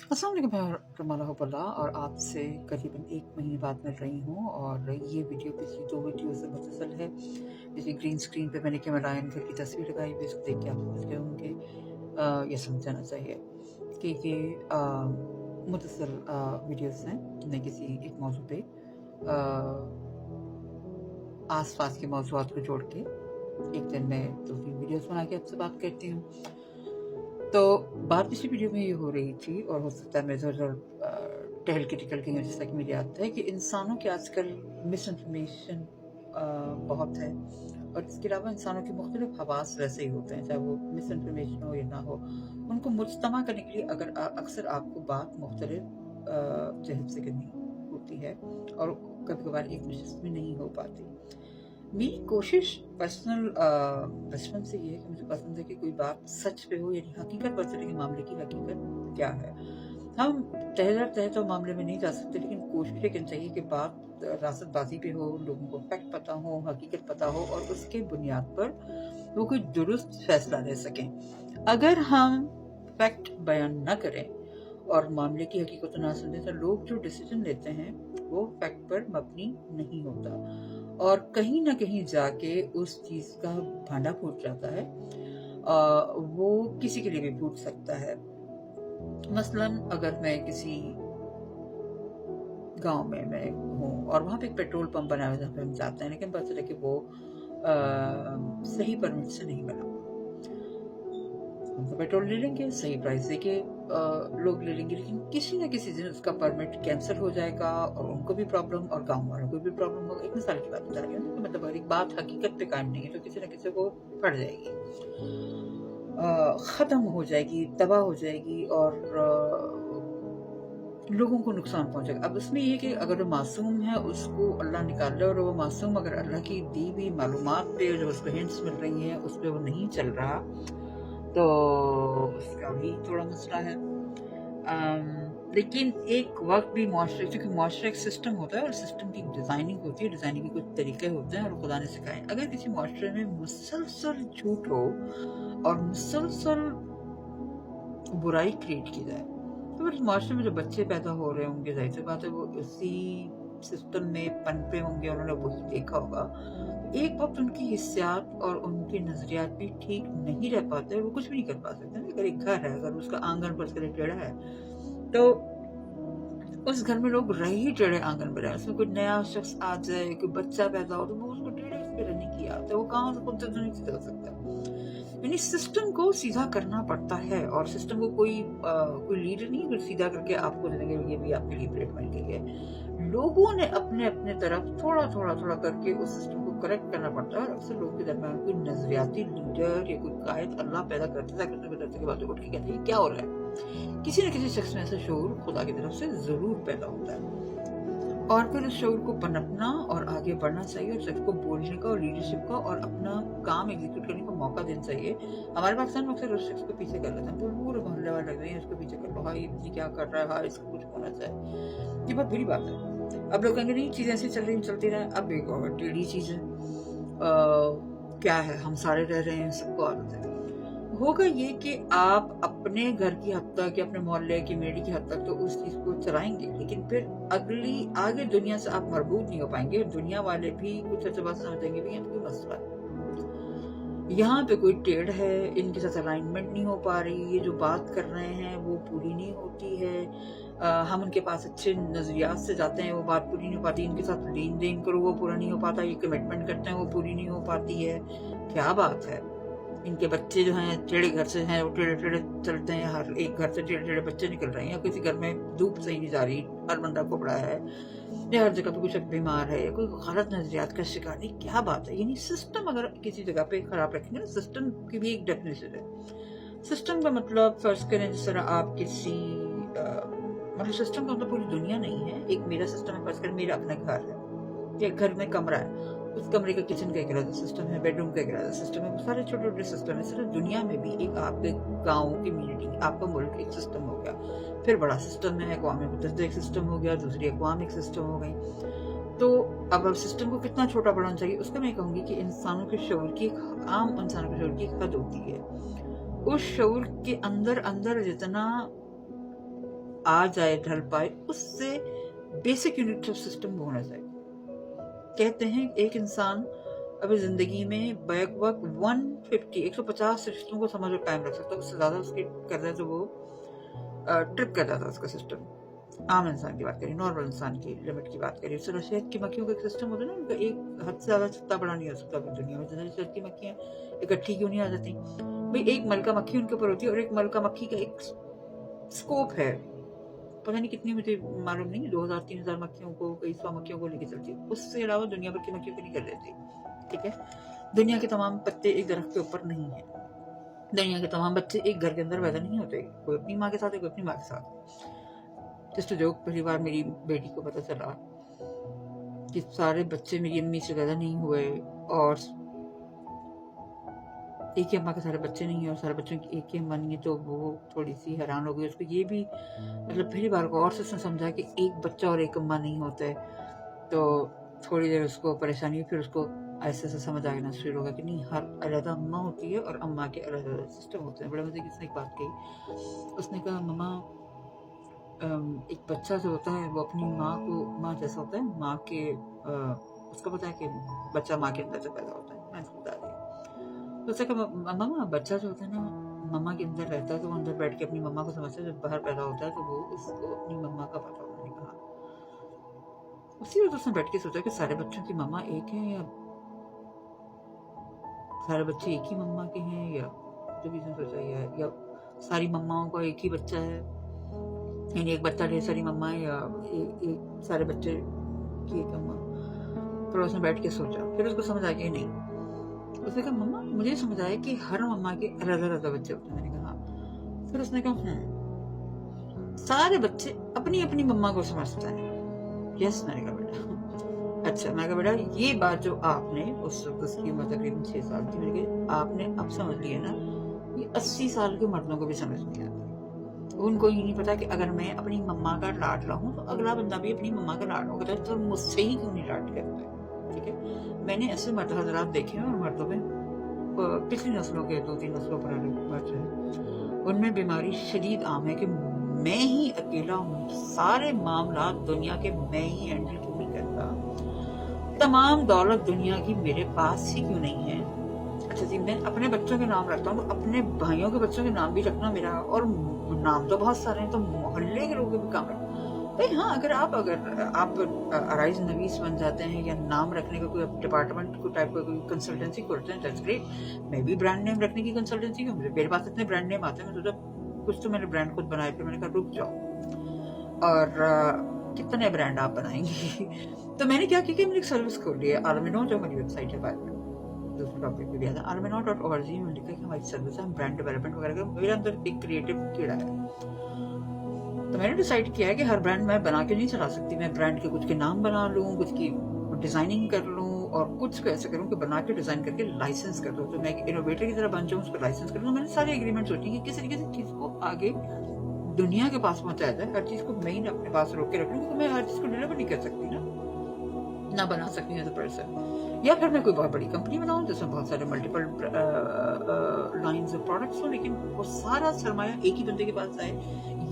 अस्सलाम वालेकुम, मैं रमाला हुबल्ला और आपसे करीबन 1 महीने बाद मिल रही हूँ और ये वीडियो पिछली 2 वीडियो से मुतसल है। जैसे ग्रीन स्क्रीन पे मैंने कैमराइन घर की तस्वीर लगाई हुई, इसको देख के आप समझ गए होंगे या समझ जाना चाहिए कि ये मुतसल वीडियोज़ हैं। मैं किसी एक मौजू पे आस-पास के मौज़ूआत को जोड़ के एक दिन में 2-3 वीडियोज़ बना के आपसे बात करती हूँ। तो बात पिछली वीडियो में ये हो रही थी और हो सकता है मैं इधर-उधर टहल के निकल गई हूँ, जैसा कि मेरी आदत है कि इंसानों की आजकल मिस इन्फॉर्मेशन बहुत है और इसके अलावा इंसानों के मुख्तलिफ हवास वैसे ही होते हैं, चाहे वो मिस इन्फॉर्मेशन हो या ना हो। उनको मुज्तमा करने के लिए अक्सर आपको बात मुख्तलिफ जहत से करनी होती है और कभी-कभार एक नशिस्त में नहीं हो पाती। मेरी कोशिश बचपन से ये है कि मुझे पसंद है कि कोई बात सच पे हो, यानी हकीकत पता चले कि मामले की हकीकत क्या है। हम तह तो मामले में नहीं जा सकते, लेकिन कोशिश लेकिन चाहिए कि बात रासतबाजी पे हो, लोगों को फैक्ट पता हो, हकीकत पता हो और उसके बुनियाद पर वो कोई दुरुस्त फैसला ले सकें। अगर हम फैक्ट बयान न करें और मामले की हकीकत ना सुने तो लोग जो डिसीजन लेते हैं वो फैक्ट पर मबनी नहीं होता और कहीं ना कहीं जाके उस चीज़ का भांडा फूट जाता है। वो किसी के लिए भी फूट सकता है। मसलन अगर मैं किसी गांव में मैं हूँ और वहाँ पे एक पेट्रोल पंप बना हुआ है जहाँ पे हम जाते हैं, लेकिन पता चला कि वो सही परमिट से नहीं बना। हम तो पेट्रोल ले लेंगे, सही प्राइस देके लोग ले लेंगे, लेकिन किसी न किसी दिन उसका परमिट कैंसिल हो जाएगा और उनको भी प्रॉब्लम और गांव वालों को भी प्रॉब्लम होगा। एक मिसाल की बात बता रही हूँ कि मतलब अगर एक बात हकीकत पे कायम नहीं है तो किसी न किसी को पड़ जाएगी, ख़त्म हो जाएगी, तबाह हो जाएगी और लोगों को नुकसान पहुंचेगा। अब उसमें ये कि अगर वो मासूम है उसको अल्लाह निकाल ले और वो मासूम अगर अल्लाह की दी हुई मालूमात पे जो उसको हिंट्स मिल रही हैं उस पे वो नहीं चल रहा तो उसका भी थोड़ा मसला है। लेकिन एक वक्त भी मुआशरे, क्योंकि मुआशरा एक सिस्टम होता है और सिस्टम की डिज़ाइनिंग होती है, डिज़ाइनिंग के कुछ तरीके होते हैं और खुदा ने सिखाए। अगर किसी मुआशरे में मुसलसल झूठ हो और मुसलसल बुराई क्रिएट की जाए तो फिर मुआशरे में जो बच्चे पैदा हो रहे होंगे, जाहिर सी बात है वो इसी सिस्टम में पनपे होंगे, उन्होंने वही देखा होगा। एक वक्त उनकी हिस्सियात और उनके नजरियात भी ठीक नहीं रह पाते, वो कुछ भी नहीं कर पा सकते। अगर एक घर है, अगर उसका आंगन पर से टेढ़ा है तो उस घर में लोग रह ही टेढ़े आंगन में रहे। उसमें कोई नया शख्स आ जाए, कोई बच्चा पैदा हो तो वो उसको टेढ़े पे रहने की आदत है, वो कहाँ से खुद से नहीं चल सकता। यानी सिस्टम को सीधा करना पड़ता है और सिस्टम को कोई लीडर नहीं है सीधा करके आपको देंगे ये भी आपके लिए प्लेट बन गई है। लोगों ने अपने अपने तरफ थोड़ा थोड़ा थोड़ा करके उस सिस्टम को करेक्ट करना पड़ता है और अक्सर लोगों के दरमियान कोई नजरियाती लीडर या कोई कायद अल्लाह पैदा करते के बाद उठ के कहते हैं क्या हो रहा है। किसी न किसी शख्स में ऐसा शऊर खुदा की तरफ से जरूर पैदा होता है और फिर उस शऊर को पनपना और आगे बढ़ना चाहिए और शख्स को बोलने का और लीडरशिप का और अपना काम एग्जीक्यूट करने का मौका देना चाहिए। हमारे पाकिस्तान में अक्सर उस शख्स को पीछे कर लेते हैं, पूरे मोहल्ले वाले लग रहे हैं इसको पीछे कर लो, भाई ये क्या कर रहा है, हाँ इसको कुछ होना चाहिए। ये बहुत बुरी बात है। अब लोग कहेंगे नहीं चीजें ऐसी चल रही चलती रहे। अब एक और टेढ़ी चीज है, क्या है, हम सारे रह रहे हैं, सबको आदत है। होगा ये कि आप अपने घर की हद तक या अपने मोहल्ले की कम्युनिटी की हद तक तो उस चीज को चलाएंगे, लेकिन फिर आगे दुनिया से आप मरबूत नहीं हो पाएंगे। दुनिया वाले भी कुछ अच्छे बात समझेंगे भी कोई मसला है, यहाँ पे कोई टेढ़ है, इनके साथ अलाइनमेंट नहीं हो पा रही, ये जो बात कर रहे हैं वो पूरी नहीं होती है। हम उनके पास अच्छे नजरियात से जाते हैं, वो बात पूरी नहीं हो पाती। इनके साथ लेन देन करो वो पूरा नहीं हो पाता, ये कमिटमेंट करते हैं वो पूरी नहीं हो पाती है। क्या बात है, इनके बच्चे जो हैं टेढ़े घर से हैं, वो टेढ़े टेढ़े चलते हैं, हर एक घर से टेढ़े टेढ़े बच्चे निकल रहे हैं, या किसी घर में धूप सही नहीं जा रही, हर बंदा कोबड़ा है, या हर जगह पे कुछ बीमार है, कोई गलत नजरियात का शिकार नहीं। क्या बात है, यानी सिस्टम अगर किसी जगह पे खराब रखेंगे ना, सिस्टम की भी एक डेफिनेशन है। सिस्टम का मतलब फर्ज करें जिस तरह आप किसी मतलब सिस्टम का मतलब पूरी दुनिया नहीं है। एक मेरा सिस्टम है, फर्ज करें मेरा अपना घर है, या घर में कमरा है, उस कमरे का किचन का एक अलग सिस्टम है, बेडरूम का एक अलग सिस्टम है, सारे छोटे छोटे सिस्टम है। सिर्फ दुनिया में भी एक आपके गांव कम्युनिटी, आपका मुल्क एक सिस्टम हो गया, फिर बड़ा सिस्टम है, अक़वाम मुत्तहिदा एक सिस्टम हो गया, दूसरी अक़वाम एक सिस्टम हो गई। तो अब सिस्टम को कितना छोटा बढ़ाना चाहिए उसका मैं कहूँगी कि इंसानों के शऊर की, आम इंसानों के शऊर की एक हद होती है। उस शऊर के अंदर अंदर जितना आ जाए, ढल पाए, उससे बेसिक यूनिट ऑफ सिस्टम होना चाहिए। कहते हैं एक इंसान अभी जिंदगी में बैक वक्त 150 रिश्तों को समझ और कायम रख सकता है, उससे ज्यादा उसकी कर रहा है तो वो ट्रिप कर जाता है उसका सिस्टम। आम इंसान की बात करें, नॉर्मल इंसान की लिमिट की बात करें, उससे शहद की मक्खियों का एक सिस्टम होता है ना, उनका एक हद से ज्यादा जितना बड़ा नहीं हो सकता अपनी दुनिया में। जैसे शहद की मक्खियां इकट्ठी क्यों नहीं आ जाती भाई, एक मलका मक्खी उनके ऊपर होती है और एक मलका मक्खी का एक स्कोप है, पता नहीं कितनी, मुझे मालूम नहीं, 2000-3000 मक्खियों को, कई 100 मक्खियों को लेके चलती, उससे अलावा दुनिया भर की मक्खियों को नहीं कर लेती। ठीक है, दुनिया के तमाम पत्ते एक दरख्त के ऊपर नहीं है, दुनिया के तमाम बच्चे एक घर के अंदर पैदा नहीं होते, कोई अपनी माँ के साथ है, कोई अपनी माँ के साथ। जस्ट जोक, पहली बार मेरी बेटी को पता चला कि सारे बच्चे मेरी अम्मी से पैदा नहीं हुए और एक ही अम्मा के सारे बच्चे नहीं है और सारे बच्चों की एक ही अम्मा नहीं है, तो वो थोड़ी सी हैरान हो गई। उसको ये भी मतलब पहली बार गौर से उसने समझा कि एक बच्चा और एक अम्मा नहीं होता है, तो थोड़ी देर उसको परेशानी हुई, फिर उसको ऐसे ऐसे समझ आ गया शुरू होगा कि नहीं, हर अलग अम्मा होती है और अम्मा के अलग अलग सिस्टम होते हैं। बड़े मजे की उसने एक बात कही, उसने कहा मम्मा एक बच्चा जो होता है वो अपनी माँ को, माँ जैसा होता है, माँ के उसको पता है कि बच्चा माँ के अंदर से पैदा होता है। मैं उसको बता दी तो उसने कहा मम्मा बच्चा जो होता है ना मम्मा के अंदर रहता है, तो वो अंदर बैठ के अपनी मम्मा को समझता है, जब बाहर पैदा होता है तो वो उसको अपनी मम्मा का पता होता है। कहा उसी वक्त उसने बैठ के सोचा कि सारे बच्चों की मम्मा एक है या सारे बच्चे एक ही मम्मा के हैं, या जो भी उसने सोचा, या सारी मम्माओं का एक ही बच्चा है, यानी एक बच्चा ढेर सारी मम्मा है, या एक सारे बच्चे की एक अम्मा। फिर उसने बैठ के सोचा, फिर उसको समझ आ गया नहीं। उसने कहा मम्मा मुझे समझ आया कि हर मम्मा के अलग अलग बच्चे होते हैं। मैंने कहा, फिर उसने कहा सारे बच्चे अपनी अपनी मम्मा को समझते हैं। यस, मैंने कहा बेटा। अच्छा, मैं कहा बेटा ये बात जो आपने उस वक्त, उसकी उम्र तकरीबन 6 साल थी, मैंने कहा आपने अब समझ लिया ना, ये 80 साल के मर्दों को भी समझ नहीं आता। उनको ही नहीं पता कि अगर मैं अपनी मम्मा का लाड लाऊं तो अगला बंदा भी अपनी मम्मा का लाड होगा, तो मुझसे ही क्यों नहीं लाड करता है। ठीक है, मैंने ऐसे मर्द हजरात देखे हैं, और मर्दों में पिछली नस्लों के 2-3 नस्लों पर मर्द हैं, उनमें बीमारी शदीद आम है कि मैं ही अकेला हूँ, सारे मामला दुनिया के मैं ही हैंडल क्यों नहीं करता, तमाम दौलत दुनिया की मेरे पास ही क्यों नहीं है। अच्छा जी, मैं अपने बच्चों के नाम रखता हूँ, अपने भाइयों के बच्चों के नाम भी रखना मेरा, और नाम तो बहुत सारे हैं, तो मोहल्ले के लोगों के भी काम रखना भाई। हाँ, अगर आप अराइज नवीस बन जाते हैं या नाम रखने का कोई डिपार्टमेंट को टाइप का कोई कंसल्टेंसी खोलते हैं, दैट्स ग्रेट। मैं भी ब्रांड नेम रखने की कंसल्टेंसी क्यों, मेरे पास इतने ब्रांड नेम आते हैं, तो कुछ तो मैंने ब्रांड खुद बनाए, फिर मैंने कहा रुक जाओ, और कितने ब्रांड आप बनाएंगे। तो मैंने क्या किया कि मैंने एक सर्विस खोल ली है, आलमिनो, जो हमारी वेबसाइट है, दूसरे टॉपिक पे भी आता है, almino.org में लिखा है कि हमारी सर्विस है, ब्रांड डेवलपमेंट वगैरह का। मेरे अंदर एक क्रिएटिव कीड़ा है, तो मैंने डिसाइड किया है कि हर ब्रांड मैं बना के नहीं चला सकती। मैं ब्रांड के कुछ के नाम बना लूँ, कुछ की डिजाइनिंग कर लूँ, और कुछ को ऐसे करूँ कि बना के डिजाइन करके लाइसेंस कर दूँ, तो मैं इनोवेटर की तरह बन जाऊँ, उसको लाइसेंस कर लूँ। मैंने सारे एग्रीमेंट सोची कि किस तरीके से चीज को आगे दुनिया के पास पहुंचाया जाए। हर चीज को मैं ही अपने पास रोक के रख लूँ, क्योंकि मैं हर चीज को डिलीवर नहीं कर सकती ना बना सकती एज अ पर्सन। या फिर मैं कोई बहुत बड़ी कंपनी बनाऊं जिसमें बहुत सारे मल्टीपल लाइंस ऑफ प्रोडक्ट्स हो, लेकिन वो सारा सरमाया एक ही बंदे के पास आए।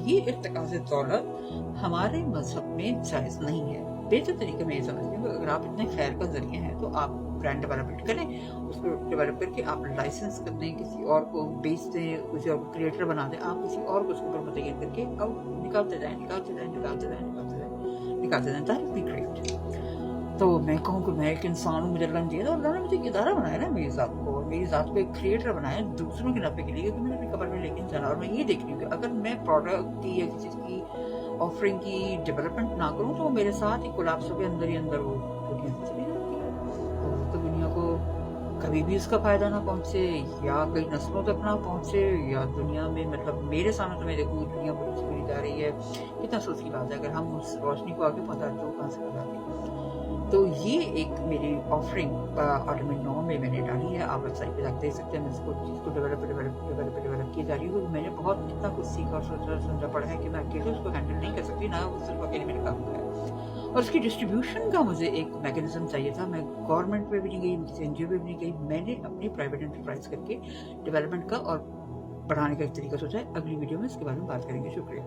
ये इर्तिकाज़ दौलत हमारे मजहब में जायज नहीं है। बेहतर तरीके में ये समझती हूँ, अगर आप इतने खैर का जरिए हैं तो आप ब्रांड डेवलपमेंट करें, उसको डेवलप करके आप लाइसेंस कर दें, किसी और को बेच दें, किसी और को क्रिएटर बना दें, आप किसी और को उसके ऊपर मुतय्यन करके अब निकालते जाएं, दैट विल बी ग्रेट। तो मैं कहूँ कि मैं एक इंसान हूँ, मुझे अल्लाह ने दिया था, अल्लाह ने मुझे इदारा बनाया ना मेरी ज़ात को, मेरी ज़ात को एक क्रिएटर बनाया दूसरों के नफ़े के लिए, क्योंकि मैंने अपनी कब्र में लेकिन चला। और मैं ये देख रही हूँ कि अगर मैं प्रोडक्ट की या किसी चीज़ की ऑफरिंग की डेवलपमेंट ना करूँ, तो मेरे साथ ही कोलैप्स के अंदर ही अंदर वो दुनिया से चली जाती है। तो दुनिया को कभी भी उसका फ़ायदा ना पहुँचे, या कई नस्लों तक ना पहुँचे, या दुनिया में, मतलब मेरे सामने तो मैं देखूँ दुनिया बुरी जा रही है, कितना सोच की बात है। अगर हम उस रोशनी को आगे पहुँचा तो कहाँ से बताते। तो ये एक मेरी ऑफरिंग आलमिनो में मैंने डाली है, आप वेबसाइट पे जाकर देख सकते हैं। मैं इसको चीज़ को डेवलप की जा रही हूँ। मैंने बहुत इतना कुछ सीखा और सोचा समझा पड़ा है कि मैं अकेले उसको हैंडल नहीं कर सकती, ना वो सिर्फ अकेले मेरे काम का है। और उसकी डिस्ट्रीब्यूशन का मुझे एक मैकेनिज्म चाहिए था। मैं गवर्नमेंट पे भी नहीं गई, किसी एनजीओ पे भी नहीं गई, मैंने अपनी प्राइवेट एंटरप्राइज करके डेवलपमेंट का और बढ़ाने का एक तरीका सोचा है। अगली वीडियो में इसके बारे में बात करेंगे। शुक्रिया।